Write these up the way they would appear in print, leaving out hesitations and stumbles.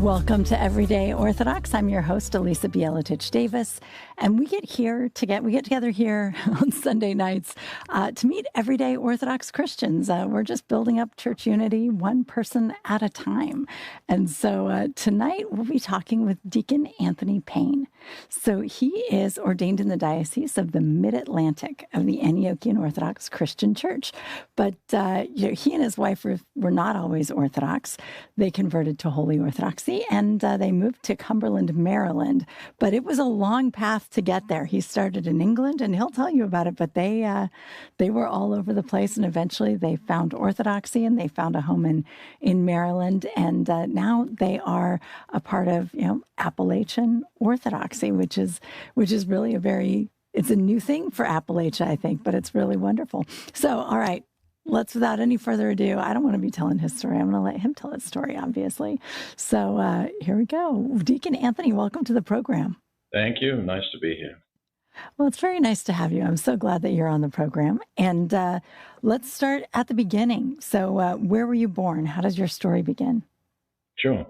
Welcome to Everyday Orthodox. I'm your host, Elisa Bieletich-Davis, and we get together here on Sunday nights to meet everyday Orthodox Christians. We're just building up church unity one person at a time. And so tonight we'll be talking with Deacon Anthony Payne. So he is ordained in the Diocese of the Mid-Atlantic of the Antiochian Orthodox Christian Church. But he and his wife were not always Orthodox. They converted to Holy Orthodoxy, and they moved to Cumberland, Maryland. But it was a long path to get there. He started in England, and he'll tell you about it, but they were all over the place, and eventually they found Orthodoxy, and they found a home in Maryland, and now they are a part of Appalachian Orthodoxy, which is really it's a new thing for Appalachia, I think, but it's really wonderful. So, all right. Without any further ado, I don't want to be telling his story. I'm going to let him tell his story, obviously. So here we go. Deacon Anthony, welcome to the program. Thank you. Nice to be here. Well, it's very nice to have you. I'm so glad that you're on the program. And let's start at the beginning. So where were you born? How does your story begin? Sure.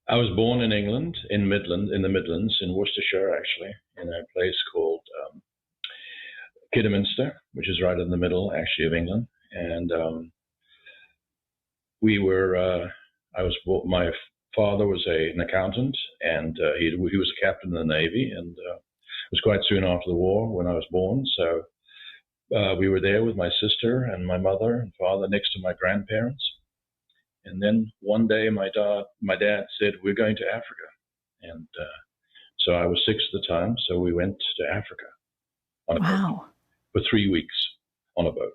I was born in England, in the Midlands, in Worcestershire, actually, in a place called Kidderminster, which is right in the middle, actually, of England. And my father was an accountant, and he was a captain in the Navy, and it was quite soon after the war when I was born. So we were there with my sister and my mother and father next to my grandparents. And then one day my dad said, "We're going to Africa." And so I was 6 at the time, so we went to Africa on a boat for 3 weeks on a boat.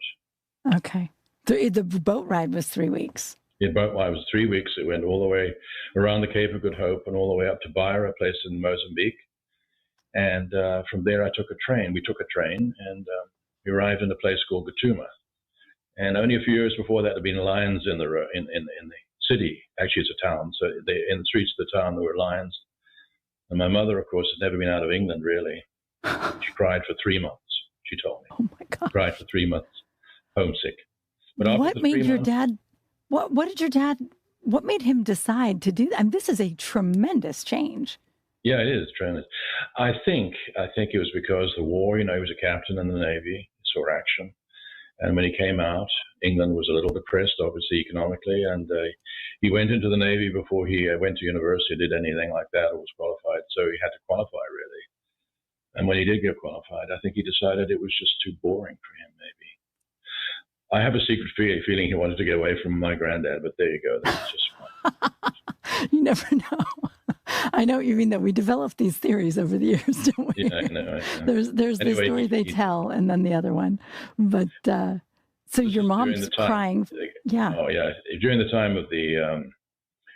Okay. The boat ride was 3 weeks. The boat ride was 3 weeks. It went all the way around the Cape of Good Hope and all the way up to Beira, a place in Mozambique. And from there, we took a train, and we arrived in a place called Gatuma. And only a few years before that, there had been lions in the city. Actually, it's a town. So in the streets of the town, there were lions. And my mother, of course, had never been out of England, really. She cried for 3 months, she told me. Oh, my God. Cried for 3 months. Homesick. But what made your dad? What made him decide to do that? I mean, this is a tremendous change. Yeah, it is tremendous. I think it was because the war. He was a captain in the Navy, he saw action, and when he came out, England was a little depressed, obviously economically, and he went into the Navy before he went to university, did anything like that, or was qualified. So he had to qualify really. And when he did get qualified, I think he decided it was just too boring for him, maybe. I have a secret feeling he wanted to get away from my granddad, but there you go. That's just fine. You never know. I know what you mean, that we develop these theories over the years, don't we? Yeah, I know. There's the story they tell, and then the other one. But so your mom's crying. Yeah. Oh, yeah. During the time of the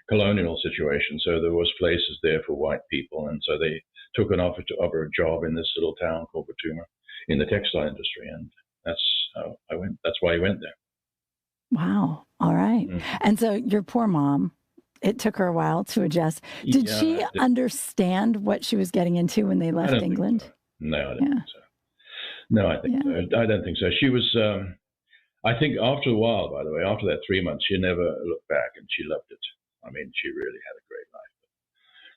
colonial situation, so there was places there for white people, and so they took an offer to offer a job in this little town called Gatuma in the textile industry, and that's how I went. That's why I went there. Wow. All right. Mm. And so your poor mom, it took her a while to adjust. Did she understand what she was getting into when they left England? So. No, I don't think so. No, I think so. I don't think so. She was, I think after a while, by the way, after that 3 months, she never looked back, and she loved it. I mean, she really had a great life.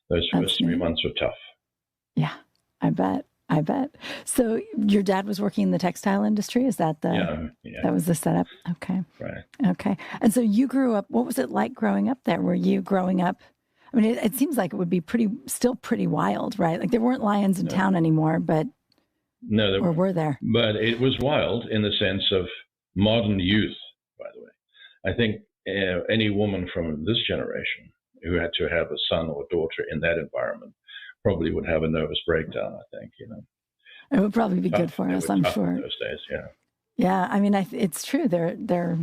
Those first 3 months were tough. Yeah, I bet. So your dad was working in the textile industry? Is that that was the setup? Okay. Right. Okay. And so you grew up, what was it like growing up there? Were you growing up, I mean, it seems like it would be still pretty wild, right? Like there weren't lions in town anymore, but. No, there or were there? But it was wild in the sense of modern youth, by the way. I think any woman from this generation who had to have a son or daughter in that environment probably would have a nervous breakdown, I think, It would probably be good for us, I'm sure. Those days, yeah. Yeah, I mean, it's true. Their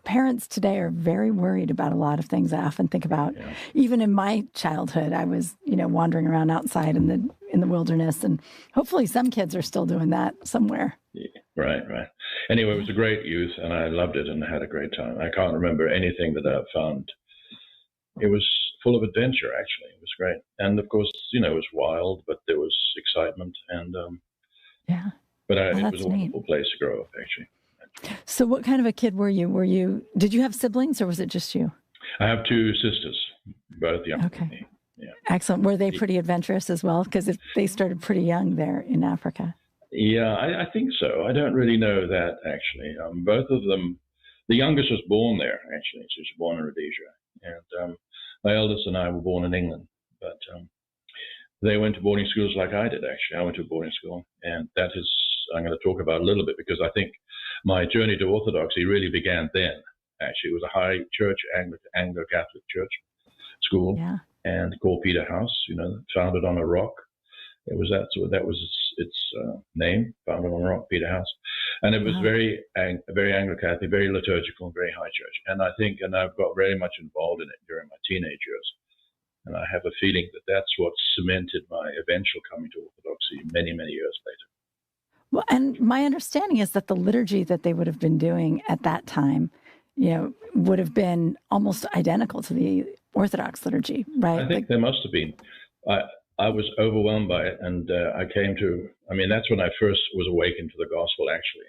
parents today are very worried about a lot of things. I often think about, even in my childhood, I was, wandering around outside in the wilderness, and hopefully some kids are still doing that somewhere. Yeah, right. Anyway, it was a great youth, and I loved it and had a great time. I can't remember anything that I found. It was full of adventure, actually. It was great. And of course, it was wild, but there was excitement. And but it was a wonderful place to grow up, actually. So what kind of a kid were you? Did you have siblings, or was it just you? I have two sisters, both younger Okay. than me. Yeah. Excellent. Were they pretty adventurous as well? Because they started pretty young there in Africa. Yeah, I think so. I don't really know that, actually. Both of them, the youngest was born there, actually. She was born in Rhodesia. And my eldest and I were born in England. But they went to boarding schools like I did, actually. I went to a boarding school. And that is, I'm going to talk about a little bit, because I think my journey to Orthodoxy really began then. Actually, it was a high church, Anglo-Catholic church school, and called Peter House, founded on a rock. It was that was its name, founded on a rock, Peter House. And it was very Anglo-Catholic, very liturgical, very high church. And I've got very much involved in it during my teenage years. And I have a feeling that that's what cemented my eventual coming to Orthodoxy many, many years later. Well, and my understanding is that the liturgy that they would have been doing at that time, would have been almost identical to the Orthodox liturgy, right? I think there must have been. I was overwhelmed by it, and that's when I first was awakened to the gospel, actually,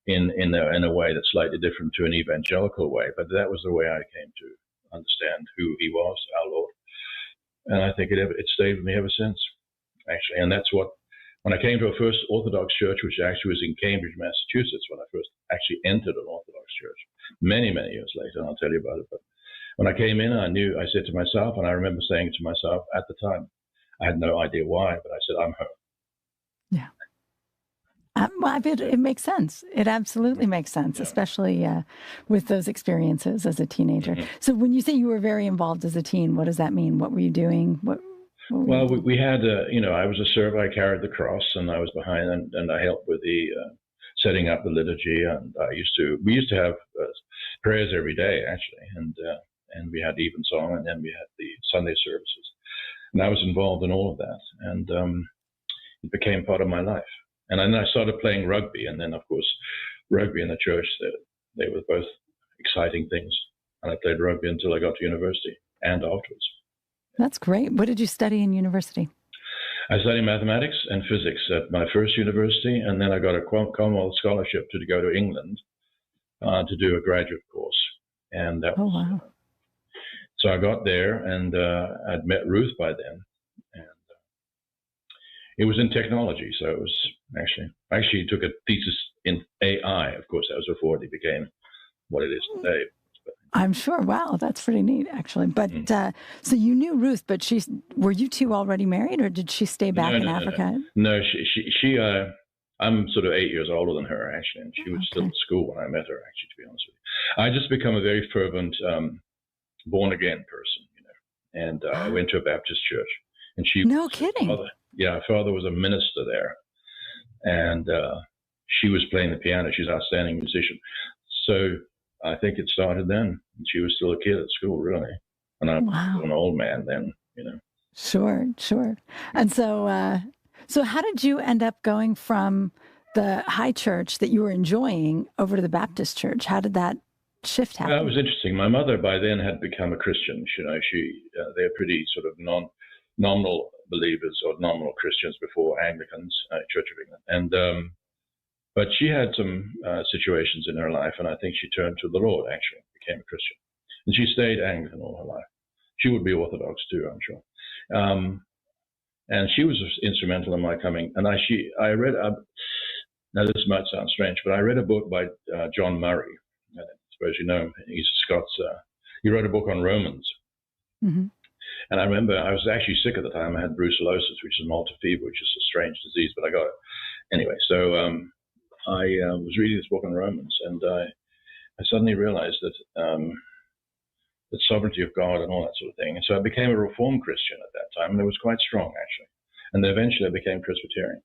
in a way that's slightly different to an evangelical way. But that was the way I came to understand who he was, our Lord. And I think it stayed with me ever since, actually. And that's what, when I came to a first Orthodox church, which actually was in Cambridge, Massachusetts, when I first actually entered an Orthodox church, many, many years later, and I'll tell you about it. But when I came in, I said to myself, and I remember saying to myself at the time, I had no idea why, but I said, I'm home. Yeah. It makes sense. It absolutely makes sense, especially with those experiences as a teenager. Mm-hmm. So when you say you were very involved as a teen, what does that mean? What were you doing? We had, I was a server. I carried the cross, and I was behind, and I helped with the setting up the liturgy. And we used to have prayers every day, actually, and we had evensong, and then we had the Sunday services. And I was involved in all of that, and it became part of my life. And then I started playing rugby, and then, of course, rugby and the church, they were both exciting things. And I played rugby until I got to university and afterwards. That's great. What did you study in university? I studied mathematics and physics at my first university, and then I got a Commonwealth scholarship to go to England to do a graduate course. And that was, wow. So I got there, and I'd met Ruth by then. And it was in technology, so it was actually took a thesis in AI. Of course, that was before it became what it is today. I'm sure. Wow, that's pretty neat, actually. But so you knew Ruth, but were you two already married, or did she stay back in Africa? No, she I'm sort of 8 years older than her, actually, and she was still at school when I met her, actually, to be honest with you. I just become a very fervent born-again person, and I went to a Baptist church. And she No kidding. Her father was a minister there, and she was playing the piano. She's an outstanding musician. So I think it started then. She was still a kid at school, really. And I was an old man then, Sure. And so how did you end up going from the high church that you were enjoying over to the Baptist church? How did that shift happen? That was interesting. My mother by then had become a Christian. They're pretty sort of nominal believers or nominal Christians before Anglicans, Church of England. And but she had some situations in her life, and I think she turned to the Lord, actually, became a Christian. And she stayed Anglican all her life. She would be Orthodox too, I'm sure. And she was instrumental in my coming. And I read, now this might sound strange, but I read a book by John Murray. I suppose you know him. He's a Scots. He wrote a book on Romans. Mm-hmm. And I remember I was actually sick at the time. I had brucellosis, which is Malta fever, which is a strange disease, but I got it. Anyway, so I was reading this book on Romans, and I suddenly realized that the sovereignty of God and all that sort of thing. And so I became a Reformed Christian at that time, and it was quite strong, actually. And then eventually I became Presbyterian.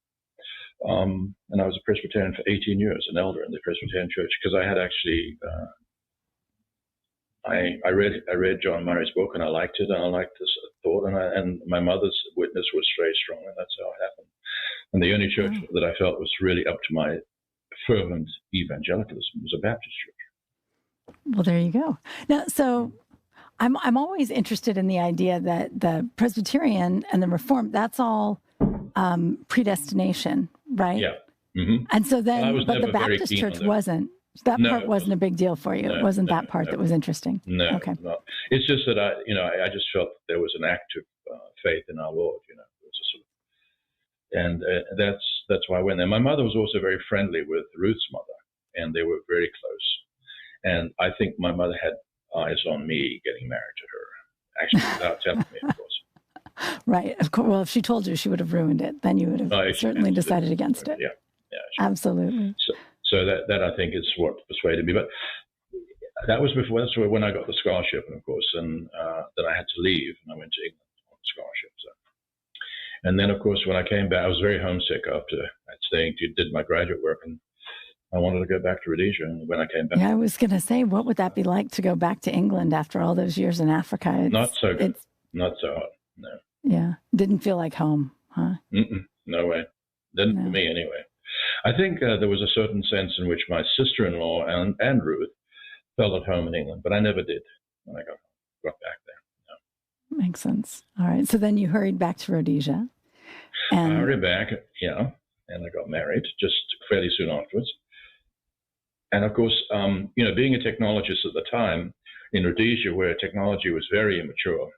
And I was a Presbyterian for 18 years, an elder in the Presbyterian Church, because I had actually, I read John Murray's book, and I liked it, and I liked this thought, and my mother's witness was very strong, and that's how it happened. And the only church that I felt was really up to my fervent evangelicalism was a Baptist church. Well, there you go. Now, so I'm always interested in the idea that the Presbyterian and the Reformed, that's all predestination, right? Yeah. Mm-hmm. And so then, but the Baptist church wasn't. That part wasn't a big deal for you. It wasn't that part that was interesting. No, okay. No. It's just that I just felt that there was an active faith in our Lord. It was a sort of, and that's why I went there. My mother was also very friendly with Ruth's mother, and they were very close. And I think my mother had eyes on me getting married to her, actually, without telling me, of course. Right. Of course. Well, if she told you, she would have ruined it. Then you would have certainly decided against it. Yeah. Absolutely. So that I think is what persuaded me. But that was before. That's when I got the scholarship, and of course, and then I had to leave, and I went to England on the scholarship. So. And then, of course, when I came back, I was very homesick after I did my graduate work, and I wanted to go back to Rhodesia. And when I came back, I was going to say, what would that be like to go back to England after all those years in Africa? Not so good. Not so hot. No. Yeah. Didn't feel like home, huh? No way. Didn't for me anyway. I think there was a certain sense in which my sister-in-law and Ruth felt at home in England, but I never did when I got back there. No. Makes sense. All right. So then you hurried back to Rhodesia. And... I hurried back, and I got married just fairly soon afterwards. And of course, being a technologist at the time in Rhodesia, where technology was very immature,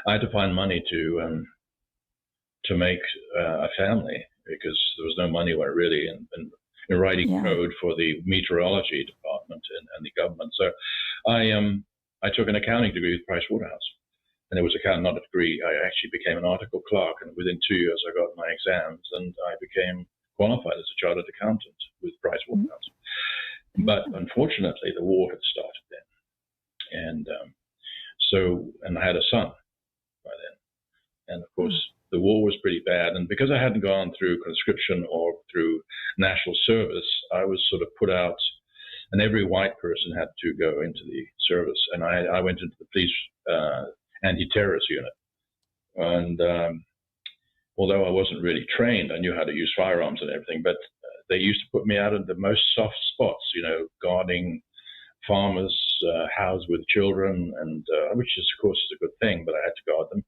I had to find money to make a family, because there was no money where really in writing code for the meteorology department and the government. So I took an accounting degree with Pricewaterhouse, and it was not a degree. I actually became an article clerk, and within 2 years I got my exams, and I became qualified as a chartered accountant with Pricewaterhouse. But unfortunately, the war had started then, and I had a son by then, and of course. The war was pretty bad, and because I hadn't gone through conscription or through national service, I was sort of put out, and every white person had to go into the service, and I went into the police anti-terrorist unit. And although I wasn't really trained, I knew how to use firearms and everything, but they used to put me out in the most soft spots, guarding farmers' houses with children, and which is, of course, is a good thing, but I had to guard them.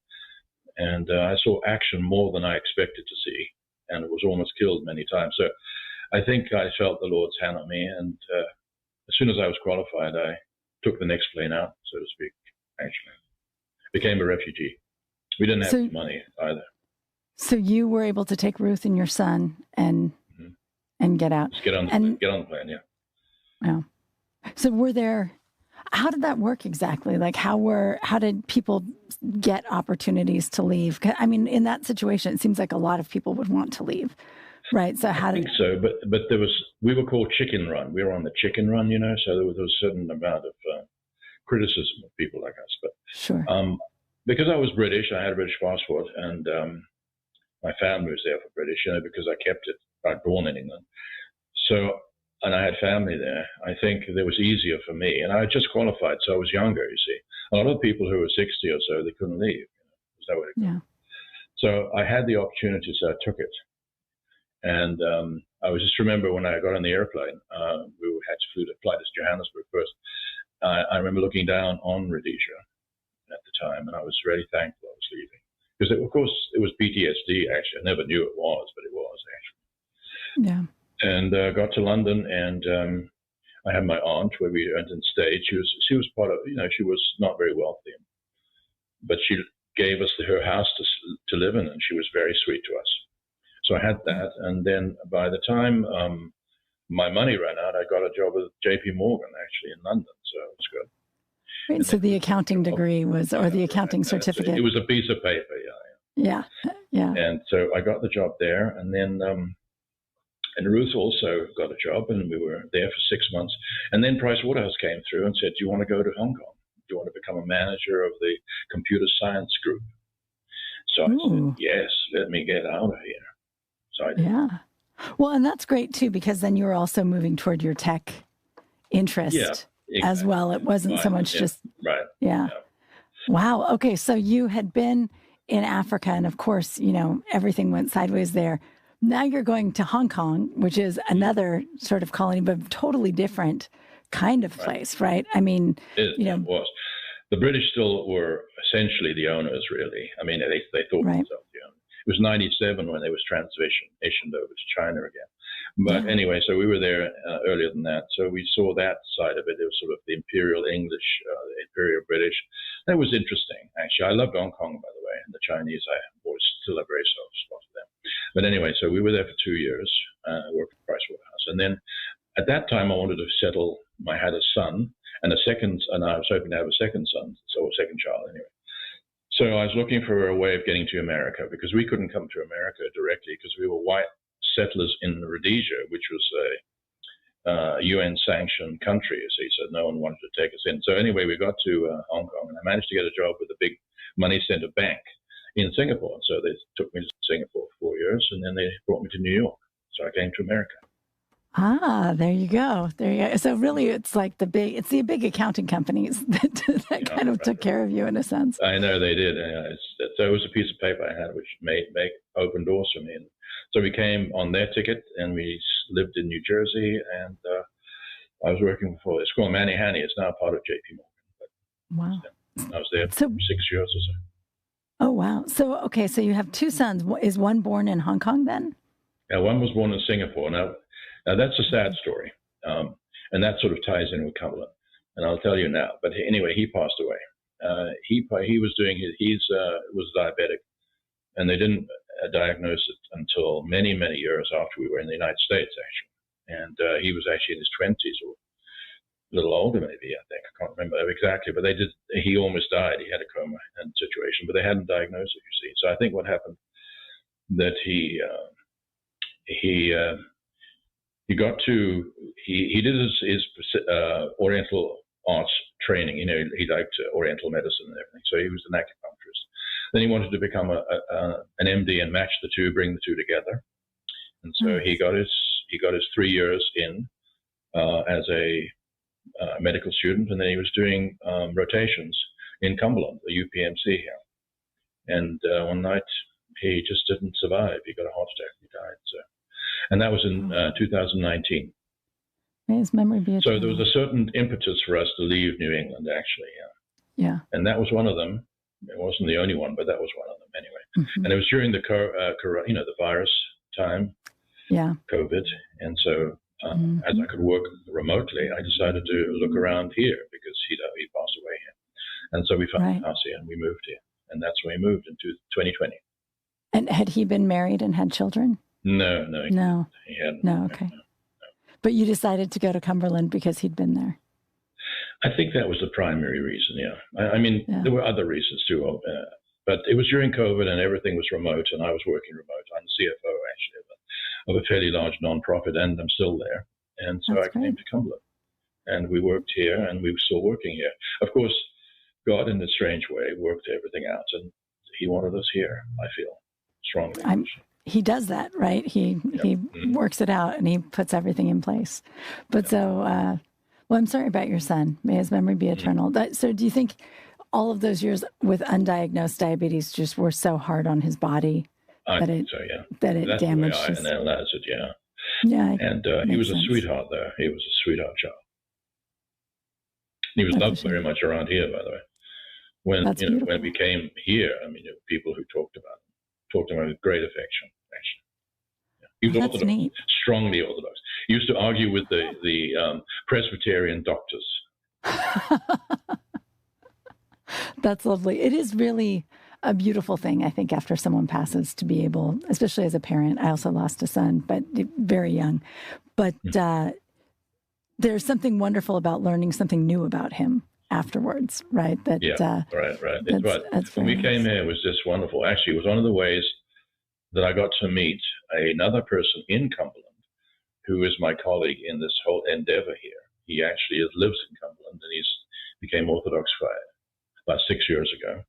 And I saw action more than I expected to see, and it was almost killed many times. So I think I felt the Lord's hand on me, and as soon as I was qualified, I took the next plane out, so to speak, actually. Became a refugee. We didn't have any money either. So you were able to take Ruth and your son and get out. Just get on the plane, yeah. Wow. So how did that work exactly? Like how did people get opportunities to leave? I mean, in that situation, it seems like a lot of people would want to leave, right? So I think so, but we were called chicken run. We were on the chicken run, so there was a certain amount of criticism of people like us. But sure. Because I was British, I had a British passport, and my family was there for British, because I kept it. I was born in England. And I had family there. I think it was easier for me. And I had just qualified, so I was younger, you see. A lot of people who were 60 or so, they couldn't leave. There's nowhere to go. Yeah. So I had the opportunity, so I took it. And I was just remember when I got on the airplane, we had to fly to Johannesburg first. I remember looking down on Rhodesia at the time, and I was really thankful I was leaving. Because, of course, it was PTSD, actually. I never knew it was, but it was, actually. Yeah. And got to London, and I had my aunt where we went and stayed. She was part of, she was not very wealthy, but she gave us her house to live in, and she was very sweet to us. So I had that, and then by the time my money ran out, I got a job with J.P. Morgan actually in London, so it was good. Right, so the accounting degree or the accounting certificate. It was a piece of paper, yeah. And so I got the job there, and then. And Ruth also got a job, and we were there for 6 months. And then Pricewaterhouse came through and said, "Do you want to go to Hong Kong? Do you want to become a manager of the computer science group?" So I said, "Yes, let me get out of here." So I did. Yeah. Well, and that's great too, because then you were also moving toward your tech interest as well. It wasn't so much just right. Yeah. Wow. Okay. So you had been in Africa, and of course, everything went sideways there. Now you're going to Hong Kong, which is another sort of colony, but totally different kind of place, right? I mean, it was. The British still were essentially the owners, really. I mean, they thought themselves the owners. It was 1997 when they was transitioned over to China again. But anyway, so we were there earlier than that. So we saw that side of it. It was sort of the Imperial English, the Imperial British. That was interesting, actually. I loved Hong Kong, by the way, and the Chinese. I always still have very soft spot for them. But anyway, so we were there for 2 years, worked for Pricewaterhouse. And then at that time, I wanted to settle. I had a son and and I was hoping to have a second son, so a second child anyway. So I was looking for a way of getting to America because we couldn't come to America directly because we were white settlers in Rhodesia, which was a UN-sanctioned country. So he said no one wanted to take us in. So anyway, we got to Hong Kong, and I managed to get a job with a big money center bank in Singapore. So they took me to Singapore for 4 years, and then they brought me to New York. So I came to America. Ah, there you go. There you go. So really, it's like the big accounting companies that kind of took care of you in a sense. I know they did. So it was a piece of paper I had which made open doors for me. And so we came on their ticket, and we lived in New Jersey. And I was working for it's called Manny Hanny. It's now part of J.P. Morgan. But wow. I was there for 6 years or so. Oh wow. So okay. So you have two sons. Is one born in Hong Kong then? Yeah, one was born in Singapore. Now that's a sad story, and that sort of ties in with Cumberland, and I'll tell you now. But anyway, he passed away. He was doing was diabetic, and they didn't diagnose it until many years after we were in the United States, actually. And he was actually in his 20s or a little older, maybe. I think I can't remember exactly, but they did. He almost died. He had a coma and situation, but they hadn't diagnosed it. You see, so I think what happened that he did his Oriental arts training. You know, he liked Oriental medicine and everything. So he was an acupuncturist. Then he wanted to become an MD and match the two, bring the two together. And so he got his 3 years in as a medical student, and then he was doing rotations in Cumberland, the UPMC here. And one night he just didn't survive. He got a heart attack. He died. So. And that was in 2019. May his memory be eternal. So there was a certain impetus for us to leave New England, actually. Yeah. And that was one of them. It wasn't the only one, but that was one of them anyway. Mm-hmm. And it was during the virus time, COVID. And so as I could work remotely, I decided to look around here because he passed away here. And so we found a house here and we moved here. And that's when we moved into 2020. And had he been married and had children? No. He hadn't. No, okay. No. But you decided to go to Cumberland because he'd been there. I think that was the primary reason, I mean, there were other reasons too, but it was during COVID and everything was remote, and I was working remote. I'm the CFO, actually, of a fairly large nonprofit, and I'm still there. And so I came to Cumberland, and we worked here, and we were still working here. Of course, God, in a strange way, worked everything out, and he wanted us here, I feel, strongly. He does that, right? He works it out, and he puts everything in place. But well, I'm sorry about your son. May his memory be eternal. So do you think all of those years with undiagnosed diabetes just were so hard on his body that it damaged his... That's it, Yeah. And he was a sweetheart, though. He was a sweetheart child. He was loved very much around here, by the way. When we came here, I mean, there were people who talked about him with great affection, actually. He was Orthodox, neat. Strongly Orthodox. He used to argue with the Presbyterian doctors. That's lovely. It is really a beautiful thing, I think, after someone passes to be able, especially as a parent. I also lost a son, but very young. But there's something wonderful about learning something new about him afterwards, right? Right. When we came here, it was just wonderful. Actually, it was one of the ways that I got to meet another person in Cumberland who is my colleague in this whole endeavor here. He actually lives in Cumberland, and he's became Orthodox about 6 years ago.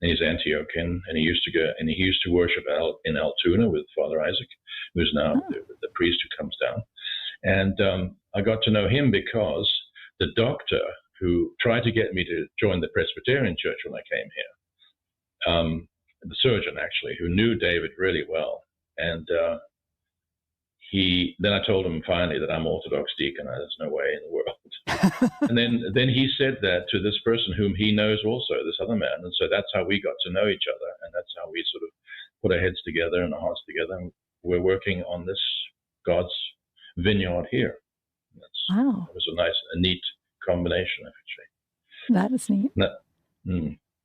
And he's Antiochian, and he used to worship in Altoona with Father Isaac, who's now the priest who comes down. And I got to know him because the doctor who tried to get me to join the Presbyterian Church when I came here, the surgeon actually, who knew David really well, and then I told him finally that I'm Orthodox deacon. There's no way in the world. And then he said that to this person whom he knows also, this other man. And so that's how we got to know each other, and that's how we sort of put our heads together and our hearts together. And we're working on this God's vineyard here. Wow. It was a neat combination, actually. That is neat.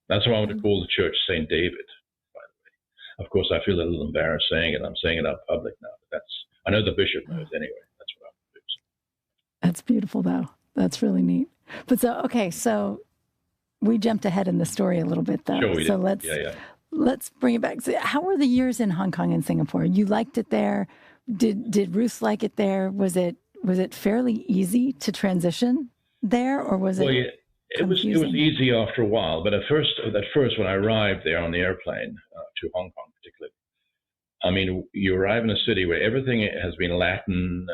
That's why I want to call the church St. David, by the way. Of course, I feel a little embarrassed saying it. I'm saying it out public now. But I know the bishop knows anyway. That's what I'm doing. That's beautiful, though. That's really neat. But so we jumped ahead in the story a little bit, though. Sure, we so did. let's bring it back. So how were the years in Hong Kong and Singapore? You liked it there. Did Ruth like it there? Was it fairly easy to transition there, or was it? Well, it was easy after a while, but at first when I arrived there on the airplane to Hong Kong, particularly, I mean, you arrive in a city where everything has been Latin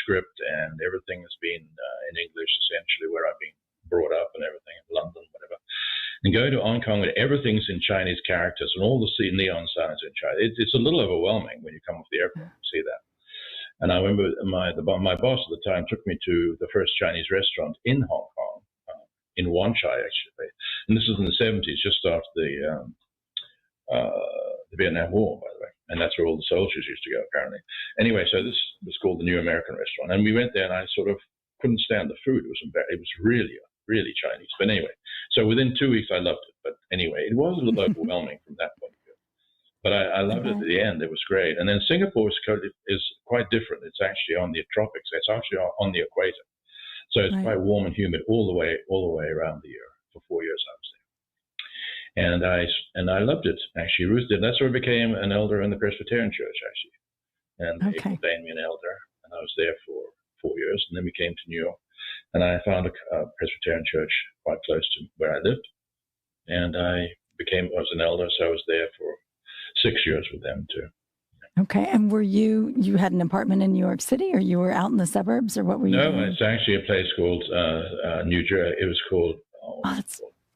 script and everything has been in English, essentially, where I've been brought up and everything, in London, whatever. And going to Hong Kong, where everything's in Chinese characters and all the neon signs in Chinese, it's a little overwhelming when you come off the airplane to see that. And I remember my boss at the time took me to the first Chinese restaurant in Hong Kong, in Wan Chai, actually. And this was in the 70s, just after the Vietnam War, by the way. And that's where all the soldiers used to go, apparently. Anyway, so this was called the New American Restaurant. And we went there, and I sort of couldn't stand the food. It was really, really Chinese. But anyway, so within 2 weeks, I loved it. But anyway, it was a little overwhelming from that point of view. But I loved it at the end. It was great. And then Singapore is quite different. It's actually on the tropics. It's actually on the equator. So it's quite warm and humid all the way around the year. For 4 years, I was there. And I loved it, actually. Ruth did. That's where I became an elder in the Presbyterian Church, actually. And they ordained me an elder. And I was there for 4 years. And then we came to New York. And I found a Presbyterian church quite close to where I lived. And I was an elder, so I was there for 6 years with them too. Okay. And were you had an apartment in New York City, or you were out in the suburbs, or what were you doing? No, it's actually a place called New Jersey. It was called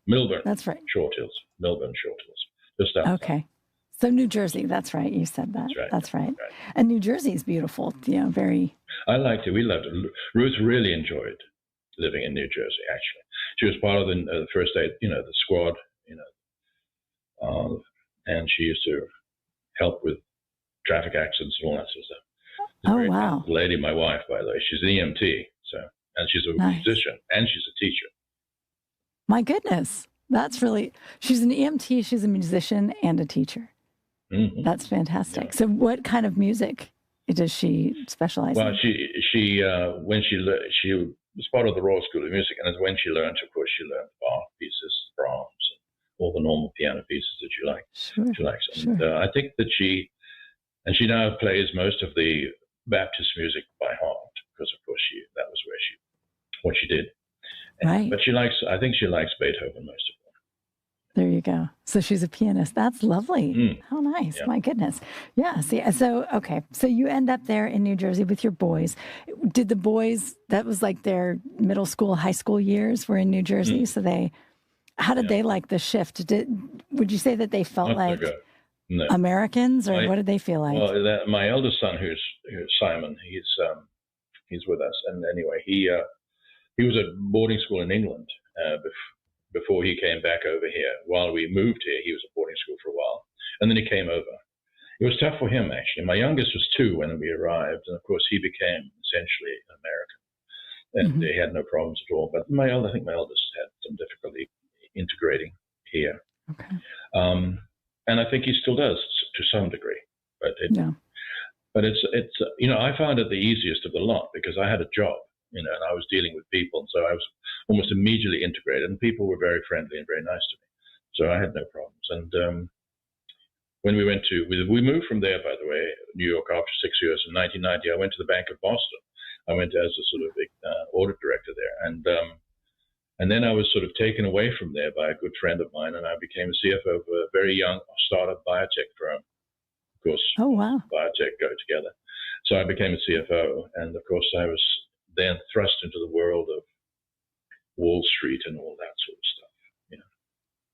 Milburn. That's right. Short Hills. Milburn Short Hills. Just outside. Okay. So New Jersey, that's right. You said that. That's right. And New Jersey is beautiful. Very. I liked it. We loved it. Ruth really enjoyed living in New Jersey, actually. She was part of the first aid, the squad, and she used to help with traffic accidents and all that sort of stuff. Oh, wow. Lady, my wife, by the way, she's an EMT, and she's a musician, and she's a teacher. My goodness. She's an EMT, she's a musician, and a teacher. Mm-hmm. That's fantastic. Yeah. So what kind of music does she specialize in? Well, she was part of the Royal School of Music, and when she learned, of course, she learned Bach pieces, Brahms, and all the normal piano pieces that you like. Sure. She likes. And I think that she now plays most of the Baptist music by heart, because of course that was what she did. Right. But I think she likes Beethoven most of all. There you go. So she's a pianist. That's lovely. How nice. Yeah. My goodness. Yeah. So you end up there in New Jersey with your boys. Did the boys, that was like their middle school, high school years were in New Jersey. So how did they like the shift? Would you say that they felt like Americans, or what did they feel like? Well, my eldest son, who's Simon, he's with us. And anyway, he was at boarding school in England before he came back over here. While we moved here, he was at boarding school for a while, and then he came over. It was tough for him, actually. My youngest was 2 when we arrived, and of course he became essentially an American, and he had no problems at all. But I think my eldest had some difficulty integrating here. Okay. And I think he still does to some degree, but it's I found it the easiest of the lot because I had a job, and I was dealing with people, and so I was almost immediately integrated, and people were very friendly and very nice to me, so I had no problems. And when we moved from there, by the way, New York, after 6 years in 1990, I went to the Bank of Boston. I went as a sort of audit director there, and then I was sort of taken away from there by a good friend of mine, and I became a CFO of a very young startup biotech firm. Of course, biotech go together. So I became a CFO, and of course I was then thrust into the world of Wall Street and all that sort of stuff.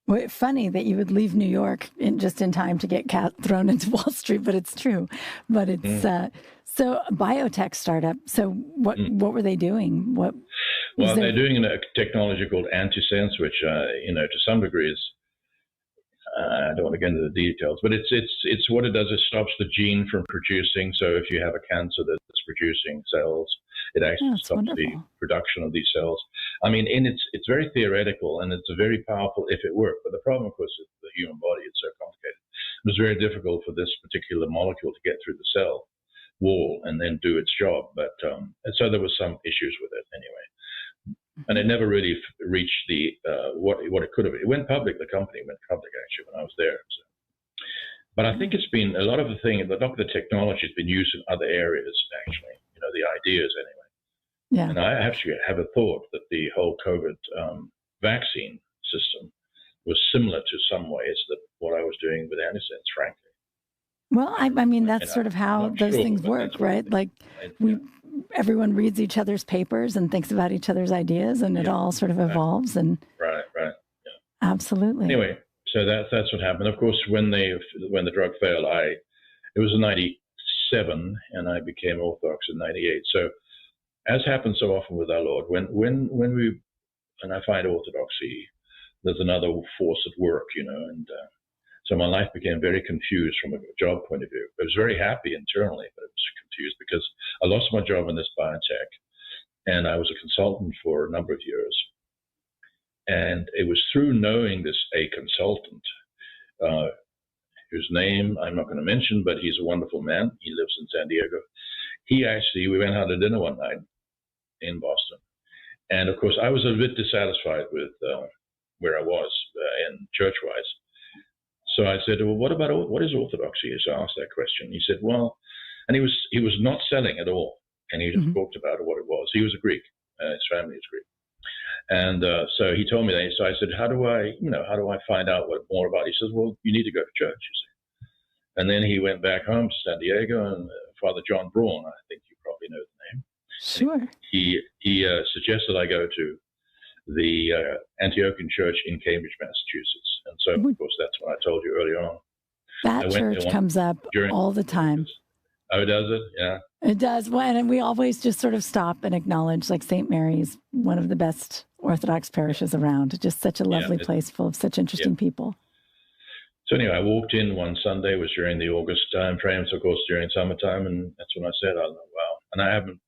Well, it's funny that you would leave New York just in time to get thrown into Wall Street, but it's true. But it's so a biotech startup. So what were they doing? They're doing a technology called antisense, which to some degree is I don't want to get into the details, but it's what it does. It stops the gene from producing. So if you have a cancer that's producing cells, it actually stops the production of these cells. I mean, it's very theoretical, and it's very powerful if it worked. But the problem, of course, is the human body. It's so complicated. It was very difficult for this particular molecule to get through the cell wall and then do its job. But and so there was some issues with it anyway. And it never really reached the what it could have. It went public. The company went public actually when I was there. So. But I think it's been a lot of the technology has been used in other areas actually. The ideas anyway. Yeah. And I actually have a thought that the whole COVID vaccine system was similar to some ways that what I was doing with antisense, frankly. Well, I mean that's sort of how those things work, right? Like everyone reads each other's papers and thinks about each other's ideas, and it all sort of evolves. And right, yeah, absolutely. Anyway, so that's what happened. Of course, when the drug failed, it was in '97, and I became Orthodox in '98. So, as happens so often with our Lord, when I find Orthodoxy, there's another force at work, and. So my life became very confused from a job point of view. I was very happy internally, but it was confused because I lost my job in this biotech, and I was a consultant for a number of years. And it was through knowing a consultant, whose name I'm not going to mention, but he's a wonderful man. He lives in San Diego. We went out to dinner one night in Boston. And of course, I was a bit dissatisfied with where I was in church-wise. So I said, well, what is orthodoxy? So I asked that question. He said, well, and he was not selling at all. And he just talked about what it was. He was a Greek. His family is Greek. And so he told me that. So I said, how do I find out more about it? He says, well, you need to go to church, you see. And then he went back home to San Diego, and Father John Braun, I think you probably know the name. Sure. He suggested I go to the Antiochian Church in Cambridge, Massachusetts. And so, of course, that's what I told you earlier on. That church comes up all the time. Oh, does it? Yeah. It does. Well, and we always just sort of stop and acknowledge, like St. Mary's, one of the best Orthodox parishes around. Just such a lovely place full of such interesting people. So anyway, I walked in one Sunday. It was during the August time frame, so of course during summertime, and that's when I said, "Oh wow!" And I haven't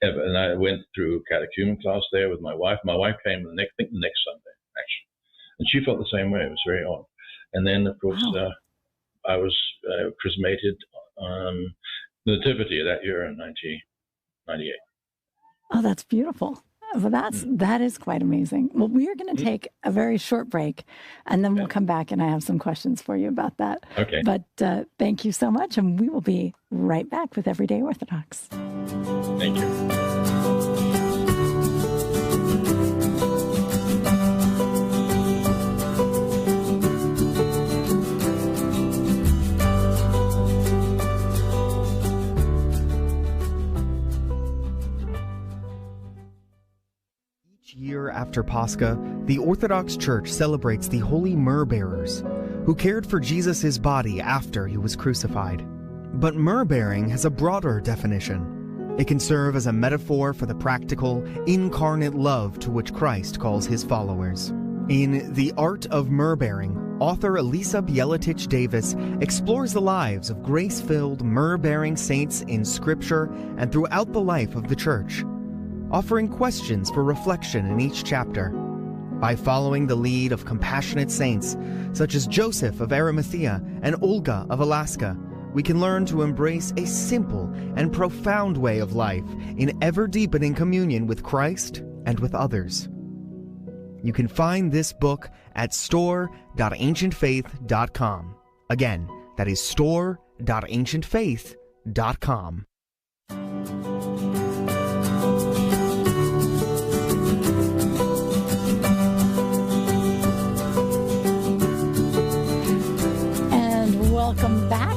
ever. And I went through catechumen class there with my wife. My wife came the next Sunday actually, and she felt the same way. It was very odd. And then of course I was chrismated on the Nativity of that year in 1998. Oh, that's beautiful. Well, that is quite amazing. Well, we are going to take a very short break, and then we'll come back, and I have some questions for you about that. Okay. But thank you so much, and we will be right back with Everyday Orthodox. Thank you. Year after Pascha, the Orthodox Church celebrates the holy myrrh-bearers, who cared for Jesus' body after he was crucified. But myrrh-bearing has a broader definition. It can serve as a metaphor for the practical, incarnate love to which Christ calls his followers. In The Art of Myrrh-Bearing, author Elisa Bielatich Davis explores the lives of grace-filled, myrrh-bearing saints in Scripture and throughout the life of the Church, offering questions for reflection in each chapter. By following the lead of compassionate saints, such as Joseph of Arimathea and Olga of Alaska, we can learn to embrace a simple and profound way of life in ever-deepening communion with Christ and with others. You can find this book at store.ancientfaith.com. Again, that is store.ancientfaith.com. Welcome back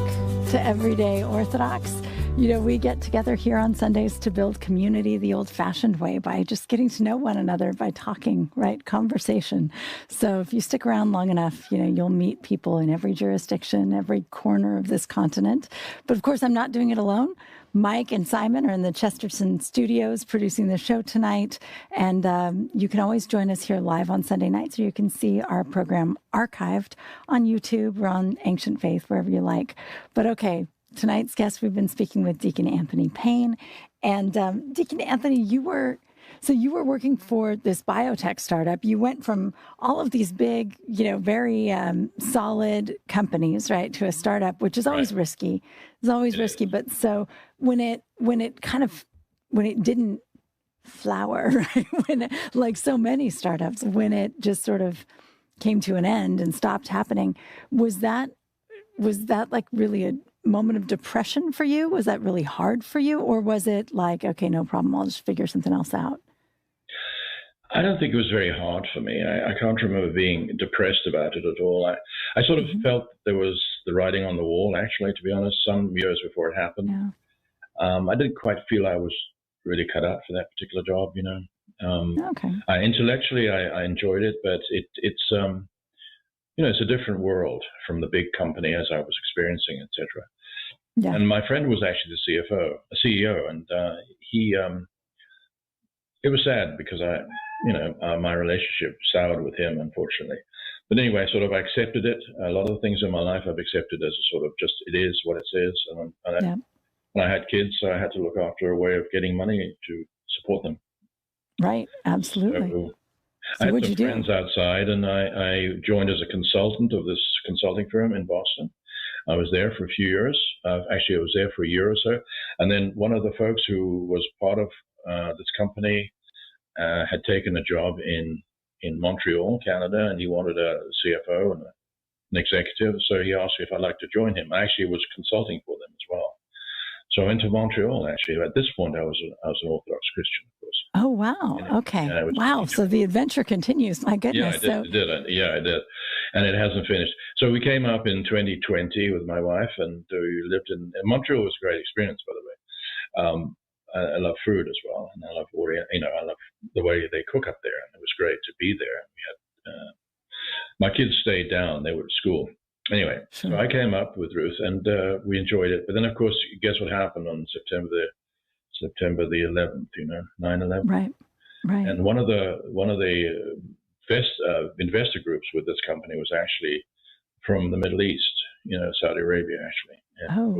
to Everyday Orthodox. You know, we get together here on Sundays to build community the old-fashioned way by just getting to know one another, by talking, right? Conversation. So if you stick around long enough, you know, you'll meet people in every jurisdiction, every corner of this continent. But of course, I'm not doing it alone. Mike and Simon are in the Chesterton studios producing the show tonight. And you can always join us here live on Sunday nights, or you can see our program archived on YouTube or on Ancient Faith, wherever you like. But okay, tonight's guest, we've been speaking with Deacon Anthony Payne. And Deacon Anthony, you were working for this biotech startup. You went from all of these big, very solid companies, right, to a startup, which is always risky. It's always risky. But so when it didn't flower, right, like so many startups, when it just sort of came to an end and stopped happening, was that like really a moment of depression for you? Was that really hard for you? Or was it like, okay, no problem, I'll just figure something else out? I don't think it was very hard for me. I can't remember being depressed about it at all. I sort of felt there was the writing on the wall, actually, to be honest, some years before it happened. Yeah. I didn't quite feel I was really cut out for that particular job, Okay. Intellectually, I enjoyed it, but it's it's a different world from the big company as I was experiencing, etc. Yeah. And my friend was actually the CEO, and it was sad because my relationship soured with him, unfortunately. But anyway, sort of I accepted it. A lot of the things in my life I've accepted as a sort of just it is what it is. And when I had kids, so I had to look after a way of getting money to support them. Right, absolutely. So I had some friends outside, and I joined as a consultant of this consulting firm in Boston. I was there for a few years. Actually, I was there for a year or so. And then one of the folks who was part of this company had taken a job in Montreal, Canada, and he wanted a CFO and an executive. So he asked me if I'd like to join him. I actually was consulting for them as well. So I went to Montreal, actually. At this point, I was an Orthodox Christian, of course. Oh, wow. Okay. Wow. So the adventure continues. My goodness. Yeah, I did. And it hasn't finished. So we came up in 2020 with my wife, and we lived in Montreal. Was a great experience, by the way. I love food as well, and I love I love the way they cook up there, and it was great to be there. We had my kids stayed down; they were at school. Anyway, so I came up with Ruth, and we enjoyed it. But then, of course, guess what happened on September the 11th? 9/11. Right. And one of the investor groups with this company was actually from the Middle East, Saudi Arabia, actually. And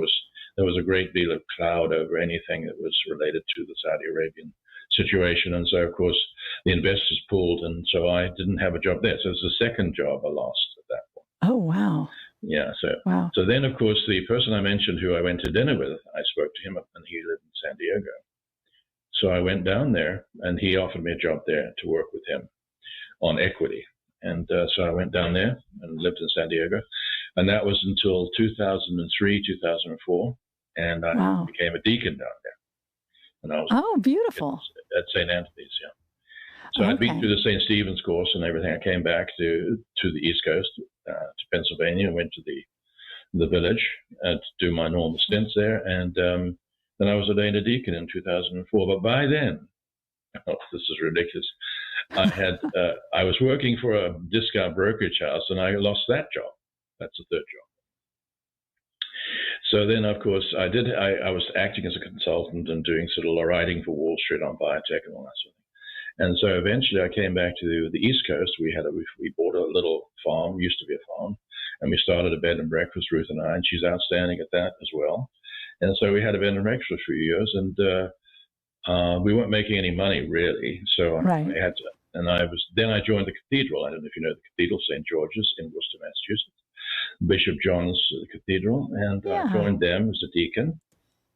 there was a great deal of cloud over anything that was related to the Saudi Arabian situation. And so, of course, the investors pulled, and so I didn't have a job there. So it was the second job I lost at that point. Oh, wow. Yeah. So then, of course, the person I mentioned who I went to dinner with, I spoke to him, and he lived in San Diego. So I went down there, and he offered me a job there to work with him on equity. And so I went down there and lived in San Diego. And that was until 2003, 2004. And I became a deacon down there. And I was beautiful. At St. Anthony's, yeah. So I'd been through the St. Stephen's course and everything. I came back to the East Coast, to Pennsylvania, and went to the village to do my normal stints there. And then I was ordained a deacon in 2004. But by then, this is ridiculous. I was working for a discount brokerage house, and I lost that job. That's the third job. So then, of course, I was acting as a consultant and doing sort of writing for Wall Street on biotech and all that sort of thing. And so eventually I came back to the East Coast. We bought a little farm, used to be a farm, and we started a bed and breakfast, Ruth and I, and she's outstanding at that as well. And so we had a bed and breakfast for a few years, and we weren't making any money really. So I had to, and then I joined the cathedral. I don't know if you know the cathedral, St. George's in Worcester, Massachusetts, Bishop John's Cathedral, and I joined them as a deacon.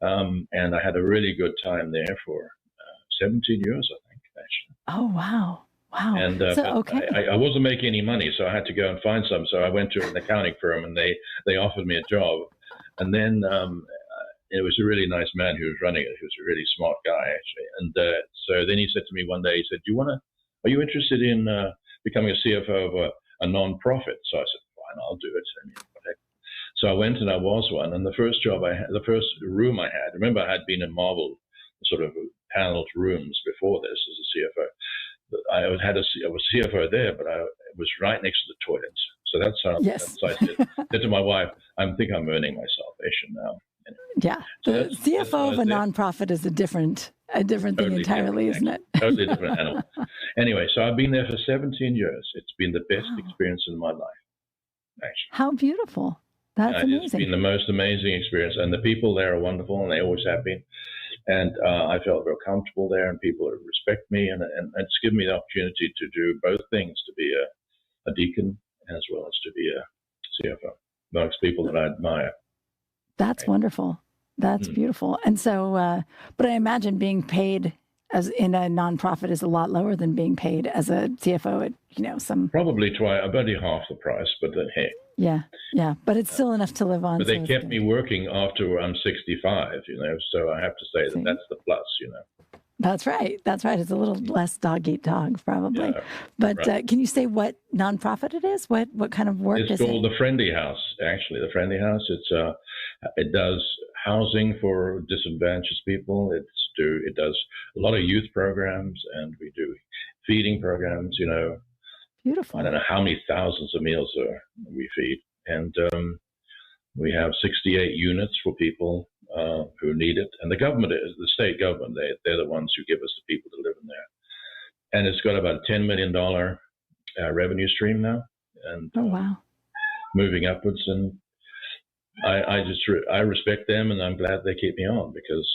And I had a really good time there for 17 years, I think, actually. Oh, wow. Wow. And I wasn't making any money, so I had to go and find some. So I went to an accounting firm, and they offered me a job. And then it was a really nice man who was running it. He was a really smart guy, actually. And so then he said to me one day, he said, are you interested in becoming a CFO of a non-profit? So I said, fine, I'll do it. I mean, so I went and I was one. And the first room I had, remember I had been in marble sort of paneled rooms before this as a CFO. I was CFO there, but I was right next to the toilets. So that's how. Yes. So I said to my wife, I think I'm earning my salvation now. Anyway. Yeah. The CFO of a nonprofit is a different thing entirely, isn't it? Totally different animal. Anyway, so I've been there for 17 years. It's been the best experience in my life, actually. How beautiful. That's amazing. It's been the most amazing experience. And the people there are wonderful, and they always have been. And I felt real comfortable there, and people respect me. And it's given me the opportunity to do both things, to be a deacon as well as to be a CFO amongst people that I admire. That's wonderful. That's beautiful. And so, but I imagine being paid as in a nonprofit is a lot lower than being paid as a CFO at, some... Probably about half the price, but hey. Yeah. But it's still enough to live on. But they kept me working after I'm 65, so I have to say that that's the plus, That's right. It's a little less dog eat dog, probably. Yeah, but can you say what nonprofit it is? What kind of work is it? It's called the Friendly House, actually. The Friendly House. It does housing for disadvantaged people. It does a lot of youth programs, and we do feeding programs. Beautiful. I don't know how many thousands of meals we feed, and we have 68 units for people who need it. And the state government, they're the ones who give us the people to live in there. And it's got about a $10 million revenue stream now, and wow, moving upwards. And I respect them, and I'm glad they keep me on because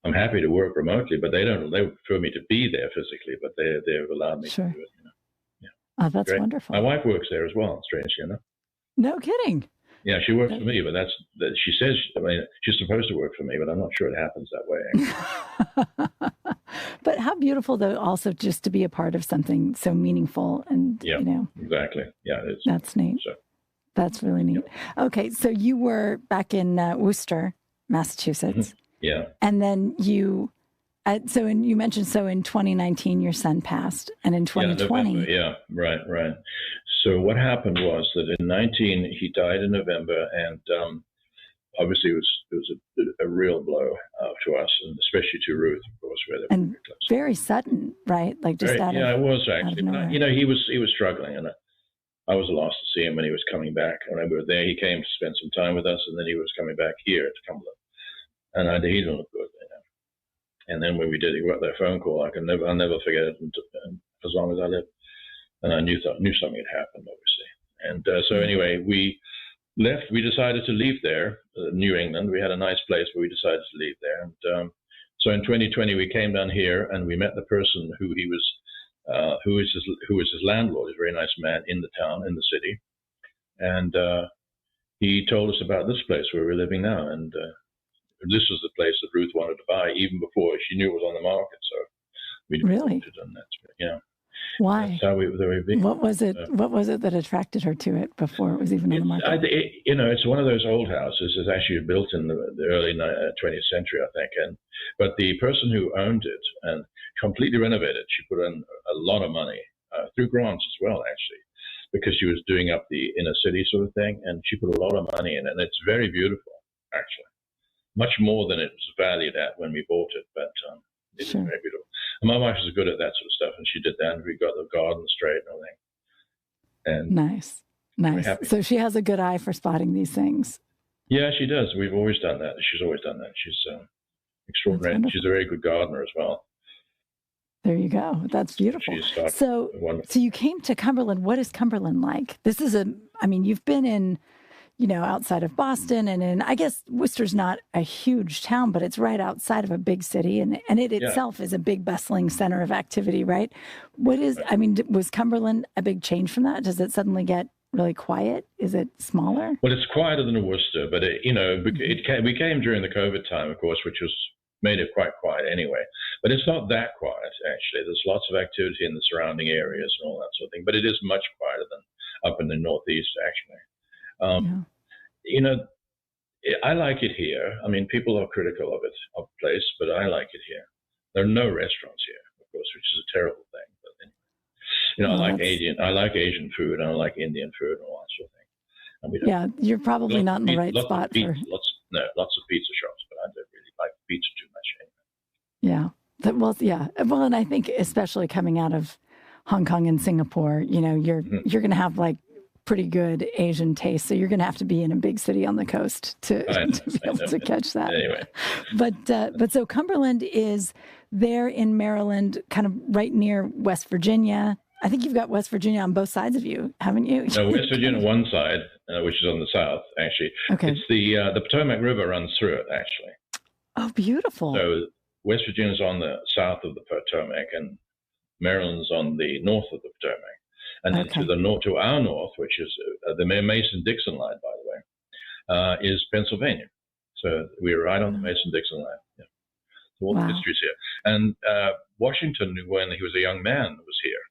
I'm happy to work remotely, but they prefer me to be there physically, but they've allowed me to do it. Yeah. Oh, that's great. Wonderful. My wife works there as well, strangely enough. No kidding. Yeah, she works for me, but she says, she's supposed to work for me, but I'm not sure it happens that way. But how beautiful, though, also just to be a part of something so meaningful and, Exactly. Yeah, it is. That's neat. So, that's really neat. Yeah. Okay, so you were back in Worcester, Massachusetts. Mm-hmm. Yeah. And then you mentioned, in 2019, your son passed, and in 2020. Yeah, right. So what happened was that in 2019, he died in November, and obviously it was a real blow to us, and especially to Ruth, of course. And very sudden, right? Like just it was actually. But, he was struggling, and I was lost to see him when he was coming back. When we were there, he came to spend some time with us, and then he was coming back here to Cumberland. And he didn't look good, And then when we did, he got that phone call. I'll never forget it as long as I live. And I knew something had happened, obviously. And so anyway, we left. We decided to leave there, New England. We had a nice place, but we decided to leave there. And so in 2020, we came down here and we met the person who was his landlord. He's a very nice man in the town, in the city. And he told us about this place where we're living now. And this was the place that Ruth wanted to buy even before she knew it was on the market. So we really done that. Yeah. Why? That's how we've been. What was it? What was it that attracted her to it before it was even on the market? It's one of those old houses. It's actually built in the early 20th century, I think. But the person who owned it and completely renovated, she put in a lot of money through grants as well, actually, because she was doing up the inner city sort of thing, and she put a lot of money in, and it's very beautiful, actually. Much more than it was valued at when we bought it, but it is very beautiful. And my wife was good at that sort of stuff, and she did that, and we got the garden straight and everything. And nice. So she has a good eye for spotting these things. Yeah, she does. We've always done that. She's always done that. She's extraordinary. She's a very good gardener as well. There you go. That's beautiful. So you came to Cumberland. What is Cumberland like? This is you've been in, outside of Boston, and I guess Worcester's not a huge town, but it's right outside of a big city, and it itself is a big bustling center of activity, right? Was Cumberland a big change from that? Does it suddenly get really quiet? Is it smaller? Well, it's quieter than Worcester, but we came during the COVID time, of course, which made it quite quiet anyway. But it's not that quiet, actually. There's lots of activity in the surrounding areas and all that sort of thing, but it is much quieter than up in the Northeast, actually. I like it here. People are critical of the place, but I like it here. There are no restaurants here, of course, which is a terrible thing. But anyway, I like Asian food, and I like Indian food and all that sort of thing. And you're probably not in the right spot for lots of pizza shops, but I don't really like pizza too much anyway. Well, and I think especially coming out of Hong Kong and Singapore, you're going to have like pretty good Asian taste. So you're going to have to be in a big city on the coast to be able to catch that. Anyway. But so Cumberland is there in Maryland, kind of right near West Virginia. I think you've got West Virginia on both sides of you, haven't you? No, West Virginia on one side, which is on the south, actually. Okay. It's the Potomac River runs through it, actually. Oh, beautiful. So West Virginia's on the south of the Potomac, and Maryland's on the north of the Potomac. And then to the north, to our north, which is the Mason-Dixon line, by the way, is Pennsylvania. So we're right on the Mason-Dixon line. Yeah. So all the history's here. And Washington, when he was a young man, was here,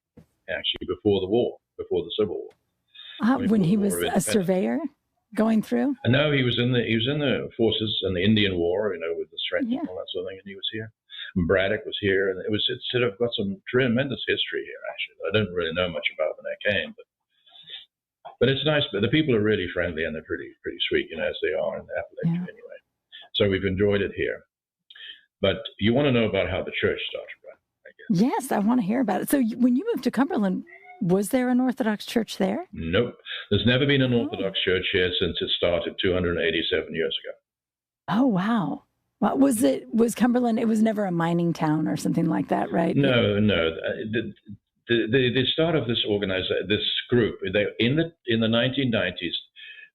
actually, before the war, before the Civil War. When he was a surveyor going through? No, he was in the forces in the Indian War, with the French and all that sort of thing, and he was here. And Braddock was here, and it's sort of got some tremendous history here, actually. I don't really know much about when I came, but it's nice. But the people are really friendly, and they're pretty sweet, as they are in Appalachia anyway. So we've enjoyed it here. But you want to know about how the church started, right? I guess. Yes, I want to hear about it. So when you moved to Cumberland, was there an Orthodox church there? Nope. There's never been an Orthodox church here since it started 287 years ago. Oh, wow. Well, was Cumberland, it was never a mining town or something like that, right? No. The start of this group, in the 1990s,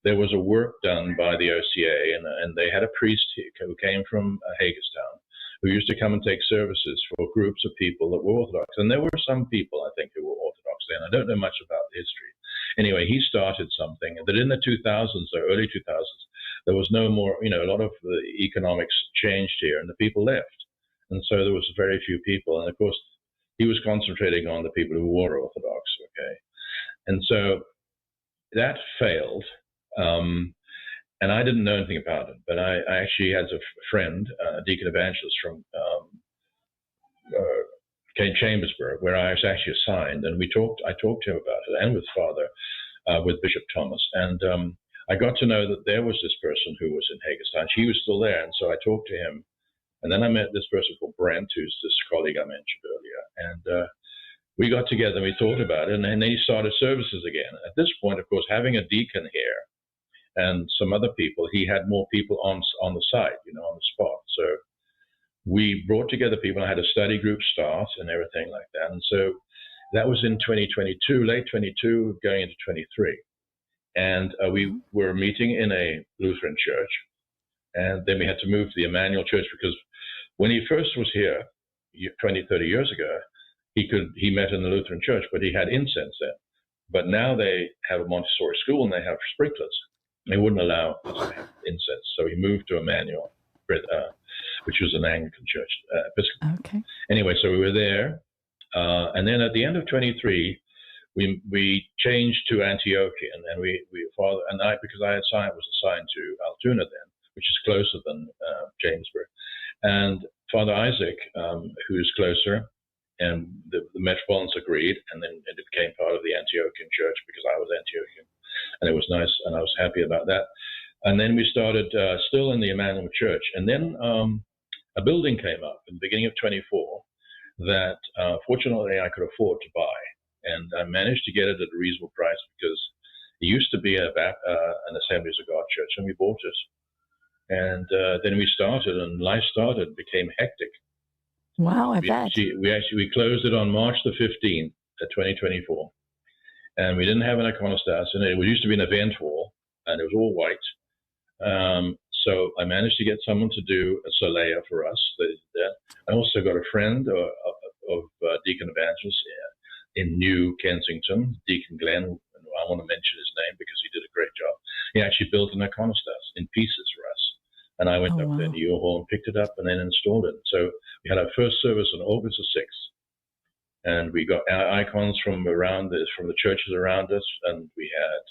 there was a work done by the OCA, and they had a priest who came from Hagerstown, who used to come and take services for groups of people that were Orthodox. And there were some people, I think, who were Orthodox then. I don't know much about the history. Anyway, he started something that in the 2000s, or early 2000s, there was no more, a lot of the economics changed here and the people left. And so there was very few people. And of course, he was concentrating on the people who were Orthodox, okay? And so that failed. And I didn't know anything about it, but I actually had a friend, a deacon evangelist from Chambersburg, where I was actually assigned, and I talked to him about it, and with Bishop Thomas, and I got to know that there was this person who was in Hagerstown. She was still there, and so I talked to him, and then I met this person called Brent, who's this colleague I mentioned earlier, and we got together and we thought about it, and then he started services again. At this point, of course, having a deacon here and some other people, he had more people on the site, on the spot. So we brought together people. I had a study group start and everything like that. And so that was in 2022, late 22, going into 23. And we were meeting in a Lutheran church. And then we had to move to the Emmanuel Church, because when he first was here 20, 30 years ago, he met in the Lutheran church, but he had incense there. But now they have a Montessori school and they have sprinklers. They wouldn't allow us to have incense. So he moved to Emmanuel, which was an Anglican church, Episcopal. Okay. Anyway, so we were there. And then at the end of 23, we changed to Antiochian, and because I was assigned to Altoona then, which is closer than Jamesburg. And Father Isaac, who's closer, and the Metropolitans agreed, and then it became part of the Antiochian church because I was Antiochian. And it was nice, and I was happy about that. And then we started still in the Emmanuel Church. And then a building came up in the beginning of 24 that fortunately I could afford to buy. And I managed to get it at a reasonable price because it used to be an Assemblies of God church, and we bought it. And then we started, and life became hectic. Wow, I bet. We closed it on March the 15th, 2024. And we didn't have an iconostas, and it used to be an event hall, and it was all white. So I managed to get someone to do a solea for us. I also got a friend of Deacon Evangelist in New Kensington, Deacon Glenn. I want to mention his name because he did a great job. He actually built an iconostas in pieces for us. And I went up there to U-Haul and picked it up and then installed it. So we had our first service on August the 6th. And we got our icons from the churches around us. And we had,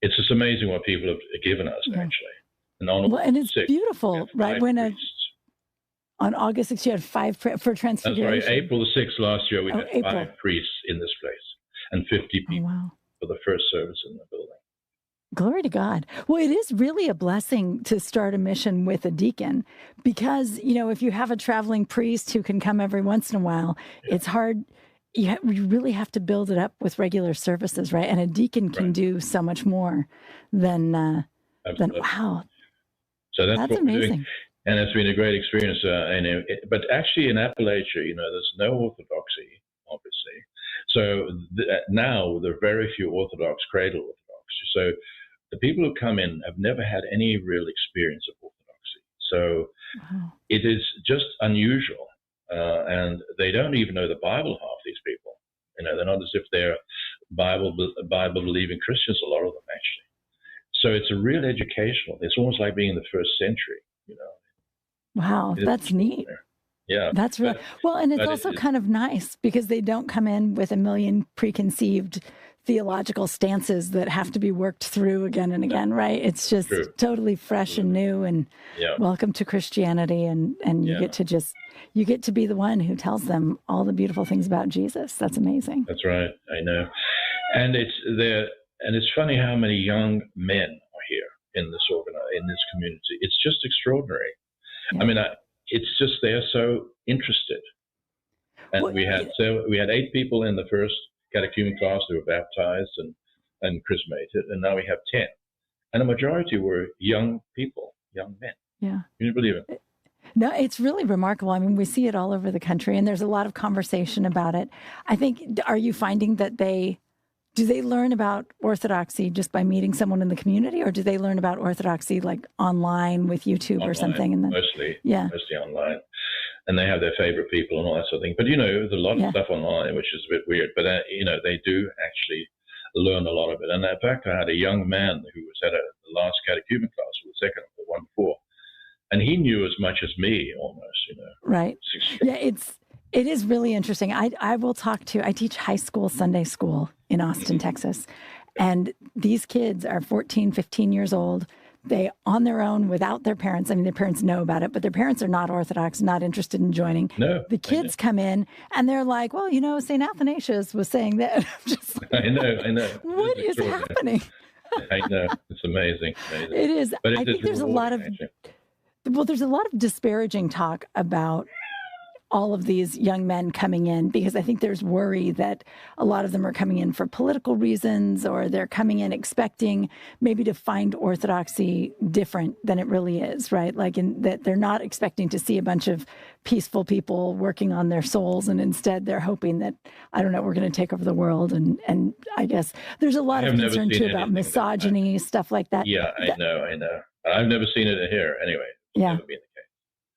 it's just amazing what people have given us, actually. And it's beautiful, right? On August 6th, you had 5 for Transfiguration. That's right. April the 6th last year, we had 5 priests in this place and 50 people for the first service in the building. Glory to God. Well, it is really a blessing to start a mission with a deacon because, if you have a traveling priest who can come every once in a while, it's hard. you really have to build it up with regular services, right? And a deacon can do so much more than wow. So that's what amazing. We're doing. And it's been a great experience. But actually in Appalachia, there's no orthodoxy, obviously. So now there are very few Orthodox, cradle Orthodox. So the people who come in have never had any real experience of Orthodoxy. So it is just unusual. And they don't even know the Bible, half these people. They're not as if they're Bible-believing Christians, a lot of them, actually. So it's a real educational. It's almost like being in the first century, Wow, that's neat. Yeah. That's really well, and it's also kind of nice because they don't come in with a million preconceived theological stances that have to be worked through again and again, right? It's just totally fresh and new, and welcome to Christianity, and you get to be the one who tells them all the beautiful things about Jesus. That's amazing. That's right. I know. And it's funny how many young men are here in this community. It's just extraordinary. Yeah. I mean, it's just they're so interested. And we had 8 people in the first catechumen class who were baptized and chrismated, and now we have 10. And the majority were young people, young men. Yeah. Can you believe it? No, it's really remarkable. I mean, we see it all over the country, and there's a lot of conversation about it. I think, are you finding that do they learn about Orthodoxy just by meeting someone in the community, or do they learn about Orthodoxy like online with YouTube or something? And then, mostly online. And they have their favorite people and all that sort of thing. But, there's a lot of stuff online, which is a bit weird. But, they do actually learn a lot of it. And in fact, I had a young man who was at the last catechumen class, or the second, or the one before. And he knew as much as me, almost, Right. Yeah, it is really interesting. I teach high school Sunday school in Austin, Texas. And these kids are 14, 15 years old. They, on their own, without their parents. I mean, their parents know about it, but their parents are not Orthodox, not interested in joining. No, the kids come in and they're like, well, St. Athanasius was saying that. I'm just like, I know. What is happening? I know. It's amazing. It is. But I think there's a lot of disparaging talk about all of these young men coming in, because I think there's worry that a lot of them are coming in for political reasons, or they're coming in expecting maybe to find Orthodoxy different than it really is, right? Like that they're not expecting to see a bunch of peaceful people working on their souls, and instead they're hoping that, I don't know, we're going to take over the world. And I guess there's a lot of concern too about misogyny, stuff like that. Yeah, I know. I've never seen it here anyway. It's never been the case.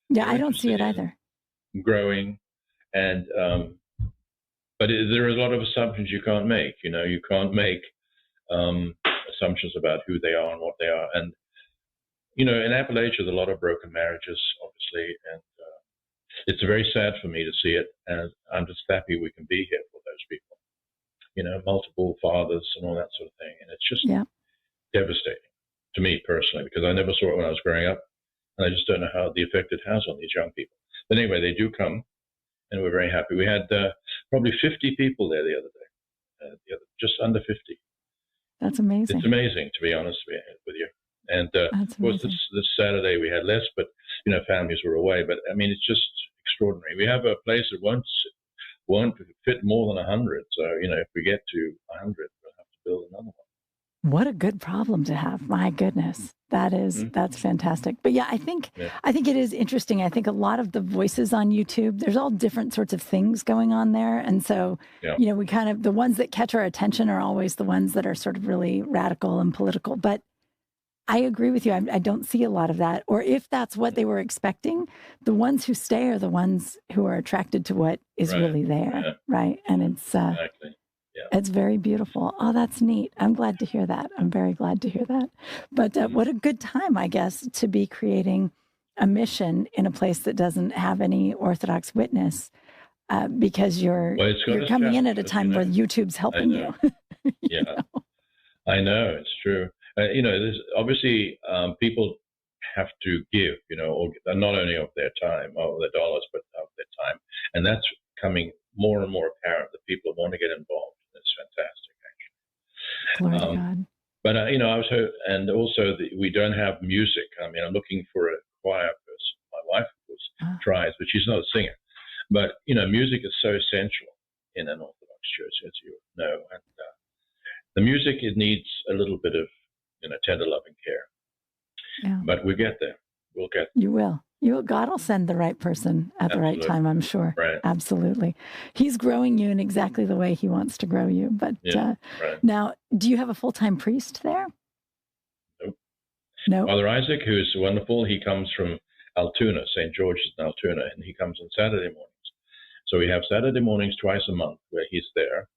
Yeah, I don't see it either. Growing, and but there are a lot of assumptions you can't make. You can't make assumptions about who they are and what they are. And in Appalachia, there's a lot of broken marriages, obviously, and it's very sad for me to see it. And I'm just happy we can be here for those people. Multiple fathers and all that sort of thing, and it's just devastating to me personally, because I never saw it when I was growing up, and I just don't know how the effect it has on these young people. But anyway, they do come, and we're very happy. We had probably 50 people there the other day, just under 50. That's amazing. It's amazing, to be honest with you. And of course, this Saturday we had less, but families were away. But I mean, it's just extraordinary. We have a place that won't fit more than 100. So if we get to 100, we'll have to build another one. What a good problem to have. My goodness. That's fantastic. But yeah, I think it is interesting. I think a lot of the voices on YouTube, there's all different sorts of things going on there. And so, we kind of, the ones that catch our attention are always the ones that are sort of really radical and political. But I agree with you. I don't see a lot of that. Or if that's what they were expecting, the ones who stay are the ones who are attracted to what is really there. Right. And it's, exactly. Yeah. It's very beautiful. Oh, that's neat. I'm glad to hear that. I'm very glad to hear that. But what a good time, I guess, to be creating a mission in a place that doesn't have any Orthodox witness, because you're coming in at a time where YouTube's helping you. I know, it's true. There's obviously people have to give, or not only of their time, or their dollars, but of their time, and that's coming more and more apparent that people want to get involved. It's fantastic, actually. Glory to God. But I was and also we don't have music. I mean, I'm looking for a choir person. My wife tries, but she's not a singer. But music is so essential in an Orthodox church, as you know. And the music, it needs a little bit of, tender loving care. Yeah. But we'll get there. We'll get there. You will. God will send the right person at the right time, I'm sure. Right. Absolutely. He's growing you in exactly the way he wants to grow you. But now, do you have a full-time priest there? Nope. No. Father Isaac, who is wonderful, he comes from Altoona, St. George's in Altoona, and he comes on Saturday mornings. So we have Saturday mornings twice a month where he's there.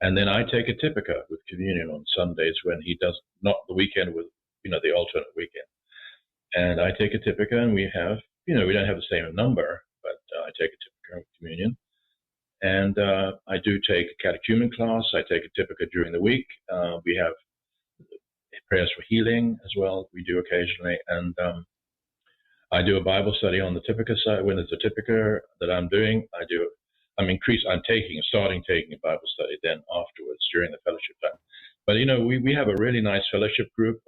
And then I take a typica with communion on Sundays when he does not the weekend with, the alternate weekend. And I take a typica, and we have, we don't have the same number, but I take a typica with communion. And I do take a catechumen class. I take a typica during the week. We have prayers for healing as well. We do occasionally. And I do a Bible study on the typica side. When there's a typica that I'm doing, starting taking a Bible study then afterwards during the fellowship time. But, we have a really nice fellowship group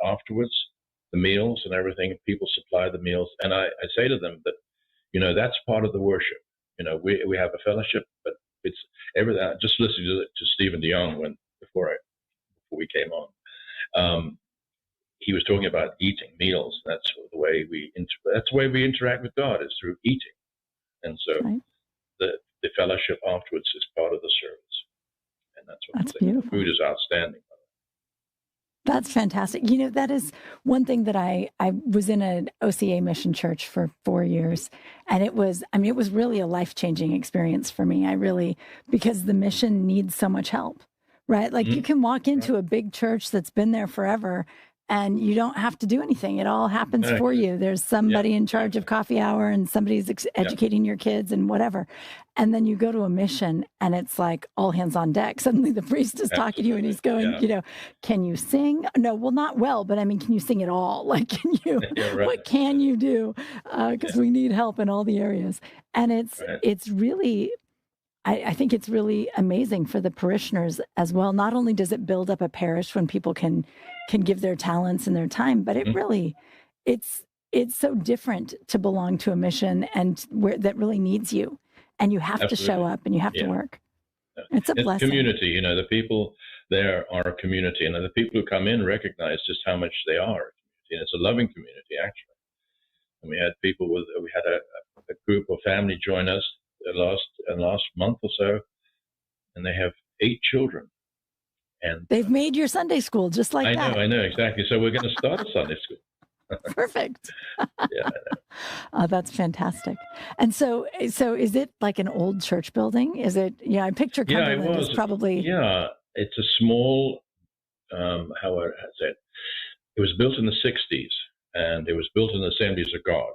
afterwards, the meals and everything. People supply the meals. And I say to them that, that's part of the worship. We have a fellowship, but it's everything. Just listening to Stephen DeYoung before we came on. He was talking about eating meals. That's the way we interact with God, is through eating. And so the fellowship afterwards is part of the service. And that's beautiful. The food is outstanding. That's fantastic. That is one thing that I was in an OCA mission church for 4 years. And it was really a life-changing experience for me. Because the mission needs so much help, right? Like you can walk into a big church that's been there forever and you don't have to do anything. It all happens for you. There's somebody in charge of coffee hour and somebody's educating your kids and whatever. And then you go to a mission and it's like all hands on deck. Suddenly the priest is talking to you and he's going, can you sing? No, well, not well, but can you sing at all? Like, what can you do? Because we need help in all the areas. And it's really, I think it's really amazing for the parishioners as well. Not only does it build up a parish when people can give their talents and their time, but it really, it's so different to belong to a mission and that really needs you. And you have to show up and you have to work. It's a blessing. Community, the people there are a community, and the people who come in recognize just how much they are a community. And it's a loving community, actually. And we had a group of family join us last month or so, and they have 8 children. And they've made your Sunday school just like that. I know, exactly. So we're going to start a Sunday school. Perfect. Yeah, I know. Oh, that's fantastic. And so is it like an old church building? Is it? Yeah, I picture Cumberland is probably. Yeah, it's a small. How would I say it? It was built in the 60s, and it was built in the Assemblies of God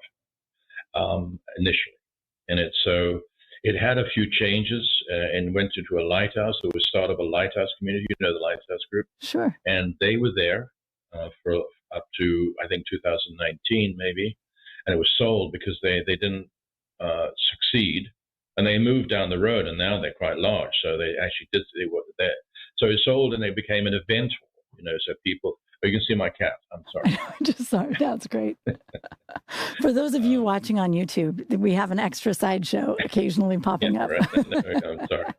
initially, and it had a few changes and went into a lighthouse. It was start of a lighthouse community. The Lighthouse Group. Sure. And they were there for up to, I think, 2019 maybe. And it was sold because they didn't succeed. And they moved down the road, and now they're quite large. So they were there. So it sold, and they became an event hall, so people. Oh, you can see my cat. I'm sorry. Just sorry. That's great. For those of you watching on YouTube, we have an extra sideshow occasionally popping up. Right. No, I'm sorry.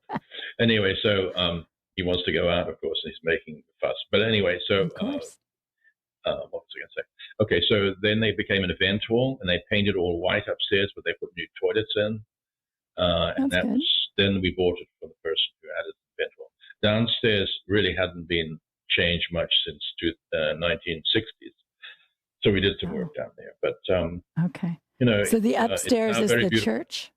Anyway, so he wants to go out, of course, and he's making a fuss. But anyway, so of course. What was I going to say? Okay, so then they became an event hall, and they painted all white upstairs, but they put new toilets in. And that was, then we bought it for the person who had it event hall. Downstairs really hadn't been changed much since 1960s. So we did some work down there. But, okay. So the upstairs is the church?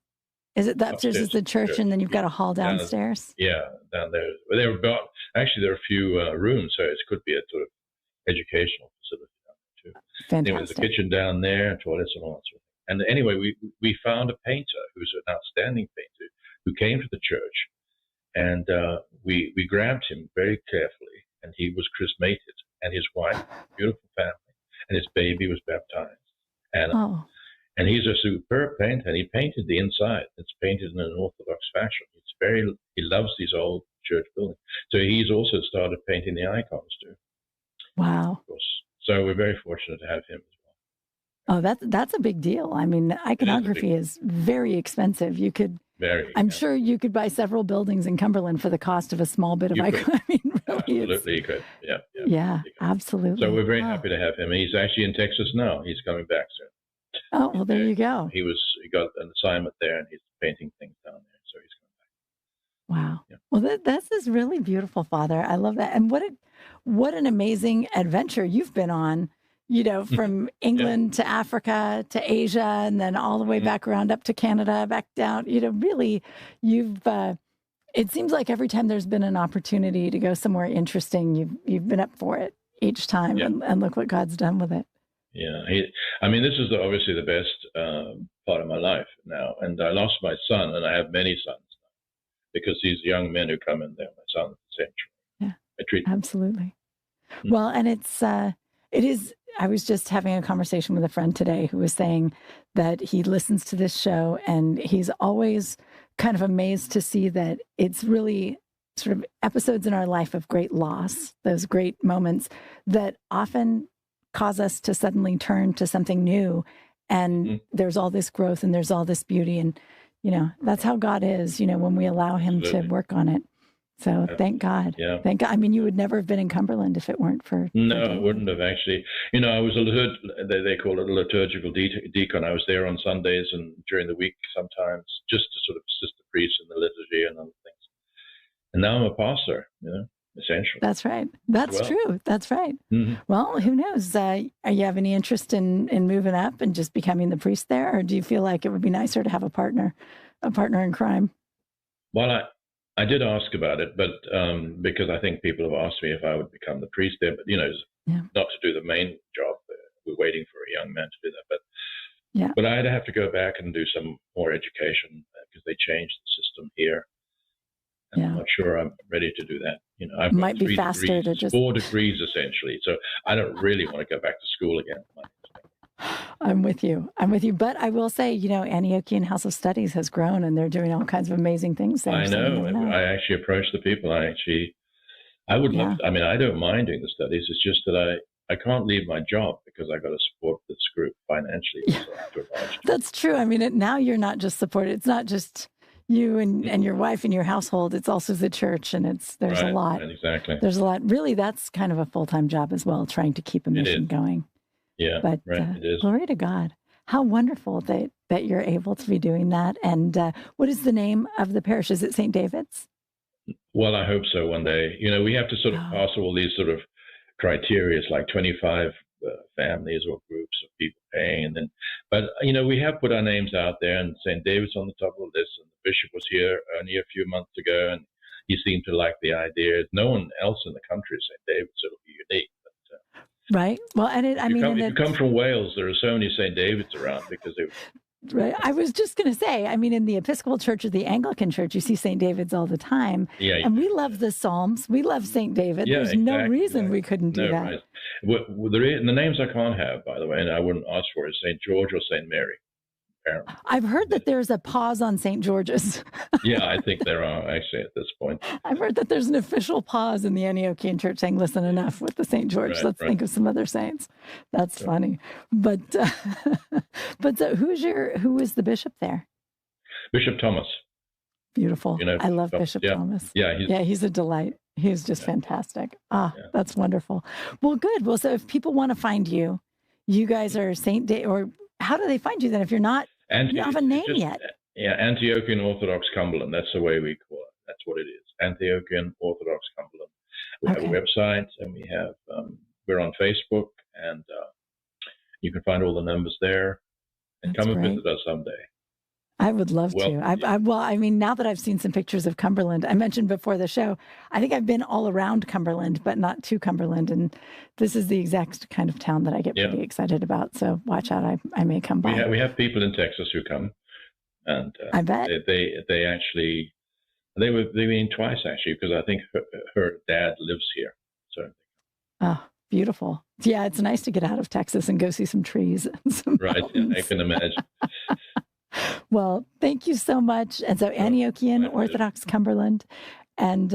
Is it the upstairs is the church, and then you've got a hall downstairs? Down there. Well, there are a few rooms, so it could be a sort of educational facility down there too. Fantastic. There's a kitchen down there, toilets and all that sort of thing. And anyway, we found a painter who's an outstanding painter who came to the church, and we grabbed him very carefully, and he was chrismated, and his wife, beautiful family, and his baby was baptized. And he's a superb painter, and he painted the inside. It's painted in an Orthodox fashion. He loves these old church buildings. So he's also started painting the icons too. Wow. Of course. So we're very fortunate to have him as well. Oh, that's a big deal. I mean, iconography is very expensive. You could Very. I'm sure you could buy several buildings in Cumberland for the cost of a small bit of You could. I mean, really, Absolutely, you could. Yeah. Yeah, you could. absolutely. So we're very Wow. happy to have him. He's actually in Texas now. He's coming back soon. Oh, well, there you go. He got an assignment there, and he's painting things down there. So he's coming back. Wow. Yeah. Well, this is really beautiful, Father. I love that. And what an amazing adventure you've been on, from England to Africa to Asia, and then all the way back around up to Canada, back down. Really, you've, it seems like every time there's been an opportunity to go somewhere interesting, you've been up for it each time. Yeah. And look what God's done with it. Yeah. This is obviously the best part of my life now. And I lost my son, and I have many sons now, because these young men who come in there, my son, essentially. Yeah, absolutely. Well, and it is, I was just having a conversation with a friend today who was saying that he listens to this show, and he's always kind of amazed to see that it's really sort of episodes in our life of great loss, those great moments that often cause us to suddenly turn to something new. And there's all this growth and there's all this beauty. And, that's how God is, when we allow him to work on it. So thank God. Yeah. Thank God. You would never have been in Cumberland if it weren't for. No, I wouldn't have actually. I was they call it a liturgical deacon. I was there on Sundays and during the week sometimes, just to sort of assist the priest in the liturgy and other things. And now I'm a pastor, essentially. That's right. That's true. That's right. Mm-hmm. Well, who knows? You have any interest in moving up and just becoming the priest there? Or do you feel like it would be nicer to have a partner in crime? Well, I did ask about it, but because I think people have asked me if I would become the priest there, but not to do the main job. We're waiting for a young man to do that, but I'd have to go back and do some more education because they changed the system here. And I'm not sure I'm ready to do that. I've got 3 faster degrees, to just 4 degrees essentially. So I don't really want to go back to school again. I'm with you. But I will say, Antiochian House of Studies has grown, and they're doing all kinds of amazing things there. I know. I actually approached the people. I would love to, I don't mind doing the studies. It's just that I can't leave my job because I got to support this group financially. Yeah. So that's true. Now you're not just supported. It's not just you and your wife and your household. It's also the church, and there's a lot. Exactly. There's a lot. Really, that's kind of a full-time job as well, trying to keep a mission going. Yeah, but it is. Glory to God. How wonderful that you're able to be doing that. And what is the name of the parish? Is it St. David's? Well, I hope so one day. We have to sort of pass all these sort of criteria, like 25 families or groups of people paying. But we have put our names out there, and St. David's on the top of the list. And the bishop was here only a few months ago, and he seemed to like the idea. No one else in the country is St. David's, so it'll be unique. Right. Well, and if you come from Wales, there are so many St. David's around because they. Right. I was just going to say, in the Episcopal Church or the Anglican Church, you see St. David's all the time. Yeah. And we love the Psalms. We love St. David. Yeah, There's no reason we couldn't do that. Right. The names I can't have, by the way, and I wouldn't ask for is St. George or St. Mary. Apparently. I've heard that there's a pause on St. George's. Yeah, I think there are actually at this point. I've heard that there's an official pause in the Antiochian Church saying, listen, enough with the St. George. Let's think of some other saints. That's funny. But so who is the bishop there? Bishop Thomas. Beautiful. I love Bishop Thomas. Yeah, he's a delight. He's just fantastic. That's wonderful. Well, good. Well, so if people want to find you, you guys are or how do they find you then if you're not, you don't have a name yet? Yeah, Antiochian Orthodox Cumberland. That's the way we call it. That's what it is. Antiochian Orthodox Cumberland. We have a website, and we have, we're on Facebook, and you can find all the numbers there. And come and visit us someday. I would love to. Now that I've seen some pictures of Cumberland, I mentioned before the show, I think I've been all around Cumberland, but not to Cumberland. And this is the exact kind of town that I get pretty excited about. So watch out. I may come by. We have people in Texas who come. And I bet. They actually, they've been twice, actually, because I think her dad lives here. So. Oh, beautiful. Yeah, it's nice to get out of Texas and go see some trees. And some mountains. I can imagine. Well, thank you so much. And so Antiochian Orthodox Cumberland, and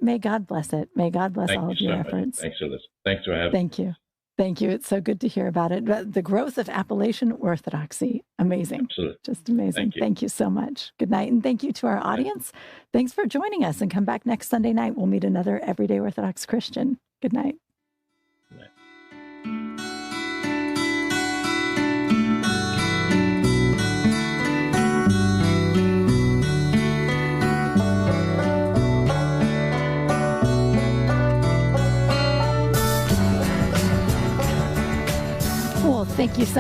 may God bless it. May God bless all of your efforts. Thanks for this. Thanks for having me. Thank you. Thank you. It's so good to hear about it. The growth of Appalachian Orthodoxy. Amazing. Absolutely. Just amazing. Thank you so much. Good night. And thank you to our audience. Thanks for joining us, and come back next Sunday night. We'll meet another everyday Orthodox Christian. Good night. Good night. Well, thank you so much.